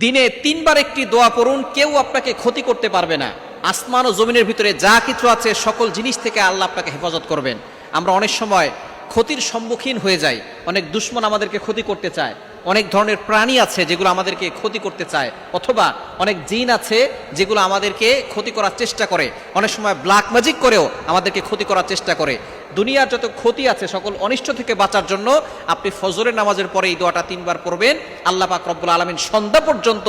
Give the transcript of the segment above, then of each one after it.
দিনে তিনবার একটি দোয়া পড়ুন, কেউ আপনাকে ক্ষতি করতে পারবে না। আসমান ও জমিনের ভিতরে যা কিছু আছে সকল জিনিস থেকে আল্লাহ আপনাকে হেফাজত করবেন। আমরা অনেক সময় ক্ষতির সম্মুখীন হয়ে যাই। অনেক দুশমন আমাদেরকে ক্ষতি করতে চায়, অনেক ধরনের প্রাণী আছে যেগুলো আমাদেরকে ক্ষতি করতে চায়, অথবা অনেক জিন আছে যেগুলো আমাদেরকে ক্ষতি করার চেষ্টা করে। অনেক সময় ব্ল্যাক ম্যাজিক করেও আমাদেরকে ক্ষতি করার চেষ্টা করে। দুনিয়ার যত ক্ষতি আছে সকল অনিষ্ট থেকে বাঁচার জন্য আপনি ফজরের নামাজের পরে এই দোয়াটা তিনবার পড়বেন। আল্লাহ পাক রব্বুল আলামিন সন্ধ্যা পর্যন্ত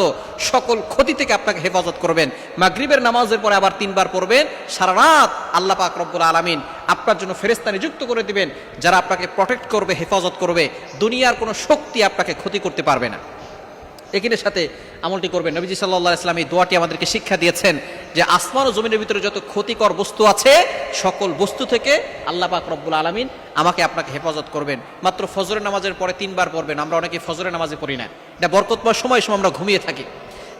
সকল ক্ষতি থেকে আপনাকে হেফাজত করবেন। মাগরিবের নামাজের পরে আবার তিনবার পড়বেন। সারা রাত আল্লাহ পাক রব্বুল আলামিন আপনার জন্য ফেরেশতা নিযুক্ত করে দিবেন, যারা আপনাকে প্রটেক্ট করবে, হেফাজত করবে। দুনিয়ার কোনো শক্তি আপনাকে ক্ষতি করতে পারবে না। একিনের সাথে আমলটি করবেন। নবীজি সাল্লাল্লাহু আলাইহি ওয়াসাল্লাম এই দোয়াটি আমাদেরকে শিক্ষা দিয়েছেন যে আসমান ও জমিনের ভিতরে যত ক্ষতিকর বস্তু আছে সকল বস্তু থেকে আল্লাহ পাক রব্বুল আলামিন আমাকে আপনাকে হেফাজত করবেন। মাত্র ফজরের নামাজের পরে তিনবার পড়বেন। আমরা অনেকে ফজরের নামাজে পড়ি না, এটা বরকতময় সময় আমরা ঘুমিয়ে থাকি।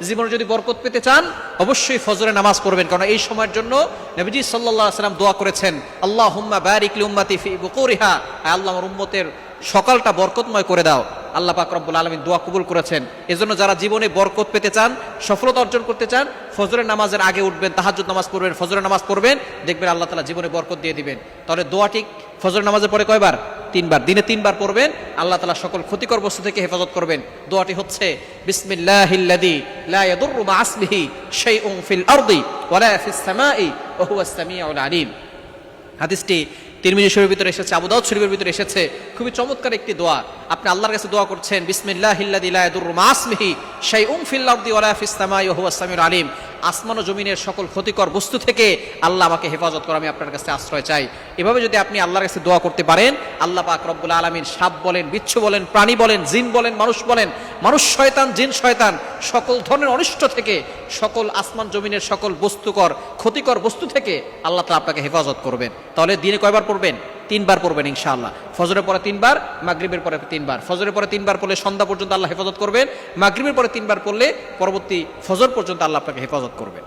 জীবনে যদি বরকত পেতে চান অবশ্যই ফজরের নামাজ পড়বেন, কারণ এই সময়ের জন্য নবীজি সাল্লাল্লাহু আলাইহি ওয়াসাল্লাম দোয়া করেছেন, আল্লাহুম্মা বারিক লি উম্মতি ফি বুকুরিহা, আল্লাহ আমার উম্মতের সকালটা বরকতময় করে দাও। আল্লাহ পাক রব্বুল আলামিন দোয়া কবুল করেছেন। এজন্য যারা জীবনে বরকত পেতে চান, সফলতা অর্জন করতে চান, ফজরের নামাজের আগে উঠবেন, তাহাজ্জুদ নামাজ পড়বেন, ফজরের নামাজ পড়বেন, দেখবেন আল্লাহ তাআলা জীবনে বরকত দিয়ে দিবেন। তাহলে দোয়াটি ফজরের নামাজের পরে কয়বার? তিনবার। দিনে তিনবার পড়বেন, আল্লাহ তাআলা সকল ক্ষতিকর বস্তু থেকে হেফাজত করবেন। দোয়াটি হচ্ছে বিসমিল্লাহিল্লাযী লা ইয়াদুররু মা ইসমিহি শাইউন ফিল আরদি ওয়ালা ফিস সামাই ওয়া হুয়াস সামিউল আলিম। হাদিসটি তিরমিজি শরীফের ভিতরে এসেছে, আবু দাউদ শরীফের ভিতরে এসেছে। খুবই চমৎকার একটি দোয়া। আপনি আল্লাহর কাছে দোয়া করছেন, বিসমিল্লাহিল্লাযী লা ইয়াদুররু মা ইসমিহি শাইউন ফিল আরদি ওয়ালা ফিস সামাই ওয়া হুয়াস সামিউল আলিম। আসমান ও জমিনের সকল ক্ষতিকর বস্তু থেকে আল্লাহ আমাকে হেফাজত করে, আমি আপনার কাছে আশ্রয় চাই। এভাবে যদি আপনি আল্লাহর কাছে দোয়া করতে পারেন, আল্লাহ পাক রব্বুল আলামিন সাপ বলেন, বিচ্ছু বলেন, প্রাণী বলেন, জিন বলেন, মানুষ শয়তান, জিন শয়তান, সকল ধরনের অনিষ্ট থেকে, সকল আসমান জমিনের সকল বস্তুকর ক্ষতিকর বস্তু থেকে আল্লাহ তাআলা আপনাকে হেফাজত করবেন। তাহলে দিনে কয়বার পড়বেন? তিনবার পড়বেন ইনশাআল্লাহ। ফজরের পরে তিনবার, মাগরিবের পরে তিনবার। ফজরের পরে তিনবার পড়লে সন্ধ্যা পর্যন্ত আল্লাহ হেফাজত করবেন। মাগরিবের পরে তিনবার পড়লে পরবর্তী ফজর পর্যন্ত আল্লাহ আপনাকে হেফাজত করবেন।